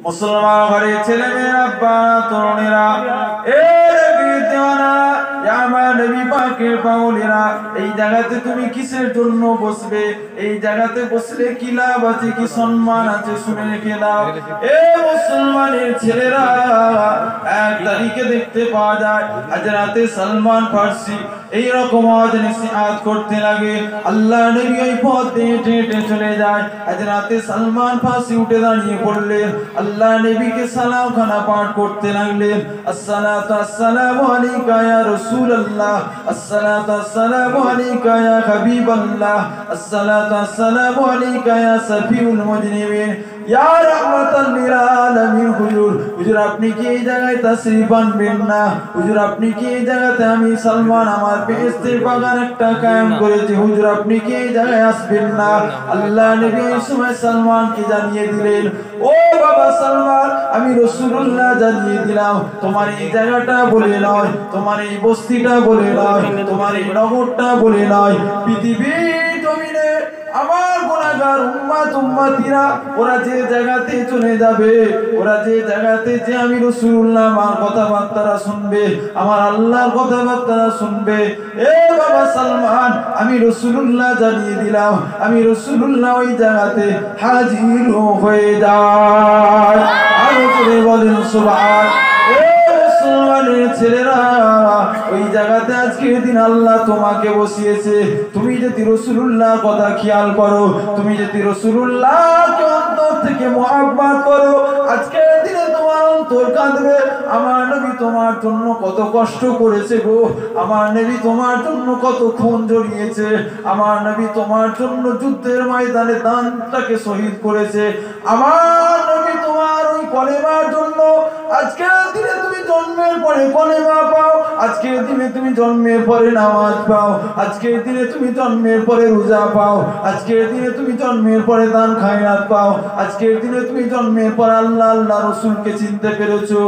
মুসলমান ঘরের ছেলে মেয়েরা, আব্বা তরুণেরা, আমার নবী পাকের পাগলেরা, এই জায়গাতে তুমি কিসের জন্য বসবে? এই জায়গাতে বসলে কি লাভ আছে, কি সম্মান আছে, শুনে রেখে দাও। এ মুসলমানের ছেলেরা, এক তারিখে দেখতে পাওয়া যায় হযরতে সালমান ফারসি এইরকম নসিহত করতে লাগে। আল্লাহ নবী ওই পথ দিয়ে হেঁটে হেঁটে চলে যায়। হযরতে সালমান ফারসি উঠে দাঁড়িয়ে পড়লেন, আল্লাহ নবীকে সালাম খানা পাঠ করতে লাগলেন। আসসালাতু আসসালামু আলাইকা ইয়া রাসূলুল্লাহ, আসসালাতু আসসালামু আলাইকা ইয়া হাবিবাল্লাহ, আসসালাতু আসসালামু আলাইকা ইয়া সাফিউল মুজরিমিন, ইয়া রাহমাতাল লিল আলামিন। হুজুর আপনি কি এই জায়গায় তাশরীফ আনবেন না? হুজুর আপনি কি এই জায়গাতে আমি সালমান আমার বেহেশতের বাগান একটা কায়েম করেছি, হুজুর আপনি কি এই জায়গায় আসবেন না? আল্লাহ নবী এই সময় সালমানকে জানিয়ে দিলেন, ও বাবা সালমান, আমি রাসূলুল্লাহ জানিয়ে দিলাম, তোমার এই জায়গাটা বলে নয়, তোমার এই বস্তিটা বলে নয়, তোমার এই নগরটা বলে নয়, পৃথিবীর জমিনে আমার গুনাহগার উম্মতিরা ওরা যে জায়গাতে চলে যাবে, ওরা যে জায়গাতে যে আমি রাসূলুল্লাহ আমার কথাবার্তা শুনবে, আমার আল্লাহর কথাবার্তা শুনবে, এ বাবা সালমান, আমি রাসূলুল্লাহ জানিয়ে দিলাম, আমি রাসূলুল্লাহ ওই জায়গাতে হাজির হয়ে যায়। আর জোরে বলেন সুবহান। মুসলমানের ছেলেরা, ওই জায়গাতে আজকের দিন আল্লাহ তোমাকে বসিয়েছে। তুমি যদি রাসূলুল্লাহর কথা খেয়াল করো, তুমি যদি রাসূলুল্লাহকে অন্তর থেকে মুহাব্বত করো, আজকের দিনে তোমার অন্তর কাঁদবে। আমার নবী তোমার জন্য কত কষ্ট করেছে গো, আমার নবী তোমার জন্য কত খুন ঝরিয়েছে, আমার নবী তোমার জন্য যুদ্ধের ময়দানে দানটাকে শহীদ করেছে, আমার নবী তোমার ওই কলেমার জন্য আজকের দিনে তুমি জন্মের পরে কলেমা পাও, আজকের দিনে তুমি জন্মের পরে নামাজ পাও, আজকের দিনে তুমি জন্মের পরে রোজা পাও, আজকের দিনে তুমি জন্মের পরে দান খায়রাত পাও, আজকের দিনে তুমি জন্মের পর আল্লাহ আল্লাহ রাসূলকে চিনতে পেরেছো।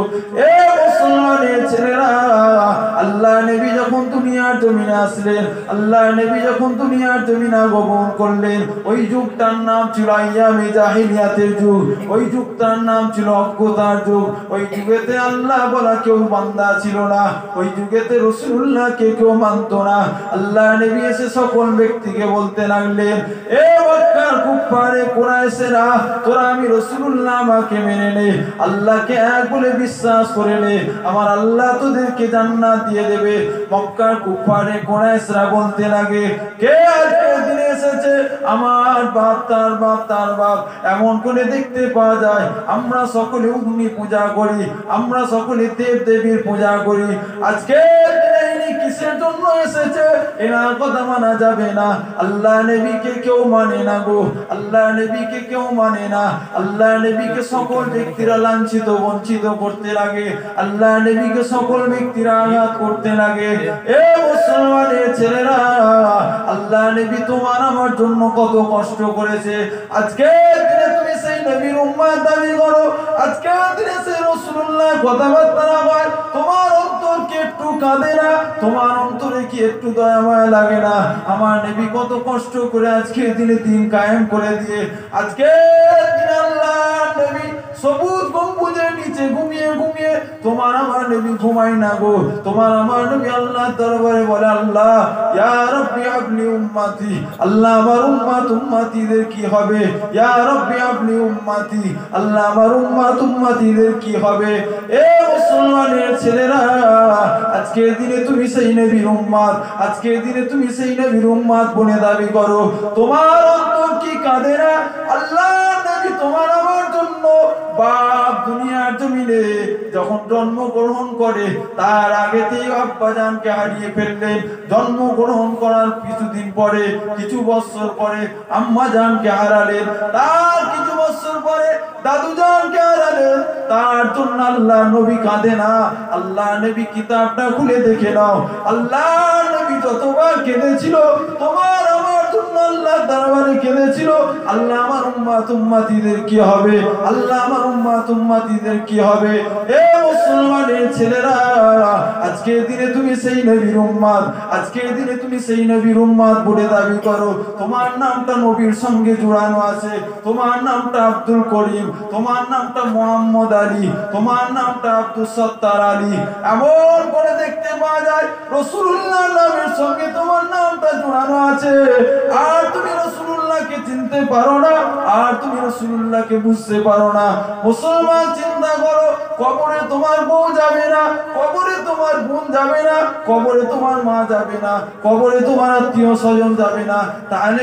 এ মুসলমানের ছেলেরা, আল্লাহ নবী যখন দুনিয়ার জমিনে আসলেন, আল্লাহ নবী যখন দুনিয়ার জমিনে আগমন করলেন, ওই যুগটার নাম ছিল আইয়ামে জাহিলিয়াতের যুগ, ওই যুগটার নাম ছিল অজ্ঞতার যুগ। ওই যুগেতে আল্লাহ বলা কেউ বান্দা ছিল না, ওই যুগেতে রাসূলুল্লাহকে কেউ মানত না। আল্লাহ নবী এসে সকল ব্যক্তিকে বলতে লাগলেন, এ মক্কার কুফারে কুরাইশেরা, তোরা আমি রাসূলুল্লাহ আমাকে মেনে নে, আল্লাহকে এক বলে বিশ্বাস করে নে, আমার আল্লাহ তোদেরকে জান্নাত দিয়ে দেবে। মক্কার কুফারে কুরাইশরা বলতে লাগে, কে আজকের দিনে এসেছে? আমার বাপ, তার বাপ, তার বাপ, এমন করে দেখতে পাওয়া যায়। আমরা সকলে অগ্নি পূজা করি, আমরা সকলে দেব দেবীর পূজা করি, আজকে ইনি কিসের জন্য এসেছে এনার কথা মানা যাবে না। আল্লাহ নবীকে কেউ মানে না গো, আল্লাহ নবীকে কেউ মানে না। আল্লাহ নবীকে সকল ব্যক্তিরা লাঞ্ছিত বঞ্চিত করতে লাগে, আল্লাহ নবীকে সকল ব্যক্তিরা আঘাত করতে লাগে। এ মুসলমানের ছেলেরা, আল্লাহ নবী তোমার আমার জন্য কত কষ্ট করেছে, আজকে দিনে তুমি সেই নবীর উম্মত দাবি করো, আজকে দিনে সেই রাসূলুল্লাহ কথাবার্তা হয়, তোমার অন্তর কি একটু কাঁদে না? তোমার অন্তরে কি একটু দয়া মায়া লাগে না? আমার নবী কত কষ্ট করে আজকে দিনে দিন কায়েম করে দিয়ে, আজকে দিনে আল্লাহ নবী সবুজ গম্বুজের নিচে ঘুমিয়ে ঘুমিয়ে তোমার আমার নবী ঘুমায় না গো, তোমার আমার নবী আল্লাহর দরবারে বলে, আল্লাহ ইয়া রাব্বি আবলি উম্মতি, আল্লাহ আমার উম্মত উম্মতিদের কি হবে? ইয়া রাব্বি আবলি উম্মতি, আল্লাহ আমার উম্মত উম্মতিদের কি হবে? এ মুসলমানের ছেলেরা, আজকের দিনে তুমি সেই নবীর উম্মত, আজকের দিনে তুমি সেই নবীর উম্মত বলে দাবি করো, তোমার অন্তর কি কাঁদে না? আল্লাহ নবী তোমার আমার জন্য বাপ দুনিয়ার জমিনে যখন জন্মগ্রহণ করে তার আগেতেই আব্বাজানকে হারিয়ে ফেললেন, জন্মগ্রহণ করার কিছুদিন পরে, কিছু বছর পরে আম্মাজানকে হারালেন, তার কিছু বছর পরে দাদুজানকে হারালেন। তার জন্য আল্লাহ নবী কাঁদে না? আল্লাহ নবী কিতাবটা খুলে দেখে নাও, আল্লাহ নবী যতবার কেঁদেছিল তোমার আমার জন্য আল্লাহ দরবারে কেঁদেছিল, আল্লাহ আমার উম্মত উম্মতিদের কি হবে, আল্লাহ আমার উম্মত উম্মতিদের কি হবে? এ মুসলমানের ছেলেরা, আজকের দিনে তুমি সেই নবীর উম্মত, আজকের দিনে তুমি সেই নবীর উম্মত বলে দাবি করো, তোমার নামটা নবীর সঙ্গে জড়ানো আছে, তোমার নামটা আব্দুল করিম, তোমার নামটা মোহাম্মদ আলী, তোমার নামটা আব্দুল সত্তার আলী, এমন করে দেখতে পাওয়া যায় রাসূলুল্লাহর নামের সঙ্গে তোমার নামটা জড়ানো আছে, আর তুমি রাসূলুল্লাহকে চিনতে পারো না, আর তুমি রাসূলুল্লাহকে বুঝতে পারো না। মুসলমান চিন্তা করো, কবরে তোমার বউ যাবে না, কবরে তোমার বোন যাবে না, কবরে তোমার মা যাবে না, কবরে তোমার আত্মীয় স্বজন যাবে না, তাহলে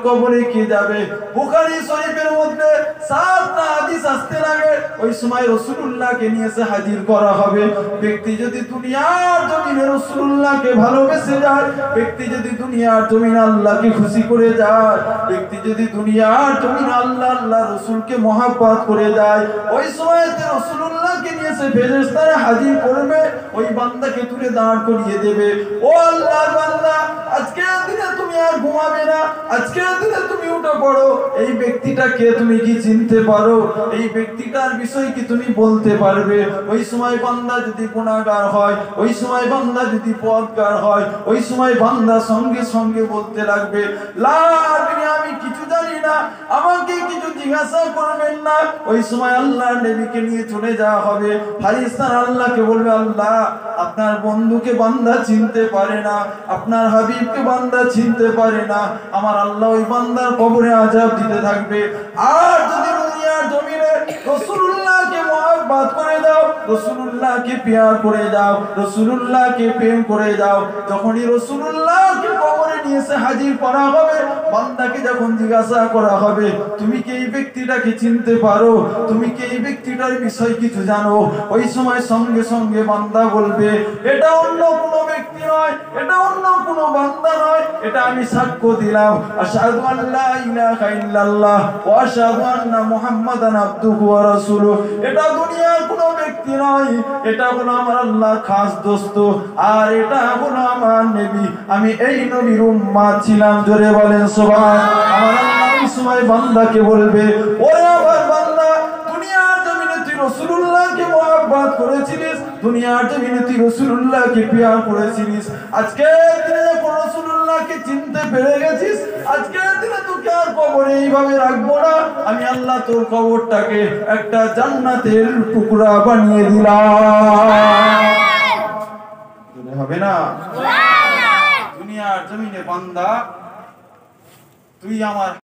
কবরে কে যাবে? বুখারী শরীফের মধ্যে 7টা হাদিস আসতে লাগে, ওই সময় রাসূলুল্লাহকে নিয়ে এসে হাজির করা হবে। ব্যক্তি যদি দুনিয়ার জমিনে রাসূলুল্লাহকে ভালোবেসে যায়, ব্যক্তি যদি দুনিয়ার জমিনে আল্লাহকে খুশি করে যায়, ব্যক্তি যদি দুনিয়ার জমিনে আল্লাহ আল্লাহ রাসূলকে মহব্বত করে যায়, ওই সময়তে রাসূলুল্লাহকে নিয়ে এসে ফেরেশতারা হাজির করবে, ওই বান্দাকে তুলে দাঁড় করিয়ে দেবে। ও আল্লাহর বান্দা, আজকের দিনে তুমি আর ঘুমাবে না, আজকের দিনে তুমি উঠে পড়ো, এই ব্যক্তিটাকে তুমি কি চিনতে পারো? এই ব্যক্তিটার বিষয় কি তুমি বলতে পারবে? ওই সময় বান্দা যদি গুনাহগার হয়, ওই সময় বান্দা যদি পথগার হয়, ওই সময় বান্দা সঙ্গে সঙ্গে বলতে লাগবে, লা আদরি, আমি কিছু জানি না, আমাকে কিছু জিজ্ঞাসা করবেন না। ওই সময় আল্লাহর নবীকে নিয়ে চলে যাওয়া হবে, ফেরেশতারা আল্লাহকে বলবে, আল্লাহ আপনার বন্ধুকে বান্দা চিনতে পারে না, আপনার হাবিবকে বান্দা চিনতে পারে না, আমার আল্লাহ ওই বান্দার কবরে আযাব দিতে থাকবে। আর যদি দুনিয়ার জমিনে রাসূলুল্লাহকে মহব্বত করে দাও, রাসূলুল্লাহকে প্যার করে দাও, রাসূলুল্লাহকে প্রেম করে দাও, যখনই রাসূলুল্লাহকে কবরে নিয়ে এসে হাজির করা হবে, বান্দাকে যখন জিজ্ঞাসা করা হবে, তুমি কি এই ব্যক্তিটাকে চিনতে পারো, তুমি কি এই ব্যক্তিটার বিষয় কিছু জানো, ওই সময় সঙ্গে সঙ্গে বান্দা বলবে, এটা অন্য কোনো ব্যক্তি নয়, এটা অন্য কোনো বান্দা নয়, এটা আমি সাক্ষ্য দিলাম, আশহাদু আল্লা ইলাহা ইল্লাল্লাহ ওয়া আশহাদু আন্না মুহাম্মাদান আবদুহু ওয়া রাসূলুহু, এটা দুনিয়ার কোনো ব্যক্তি নয়, এটা হলো আমার আল্লাহর খাস দোস্ত, আর এটা হলো আমার নবী, আমি এই নবীর উম্মত ছিলাম। জোরে বলেন সুবহান। আমার আল্লাহ এই সময় বান্দাকে বলবে, ওরে আমার বান্দা, দুনিয়ার জমিনে তুই রাসূলুল্লাহকে মহব্বত করেছিলিস, দুনিয়ার জমিনে তুই রাসূলুল্লাহকে প্যার করেছিলিস, আজকের দিনে যখন রাসূলুল্লাহকে চিনতে পেরে গেছিস, আজকের দিনে তোকে আর কবরে এইভাবে রাখবো না, আমি আল্লাহ তোর কবরটাকে একটা জান্নাতের টুকরা বানিয়ে দিলাম। হবে না? দুনিয়ার জমিনে বান্দা, তুই আমার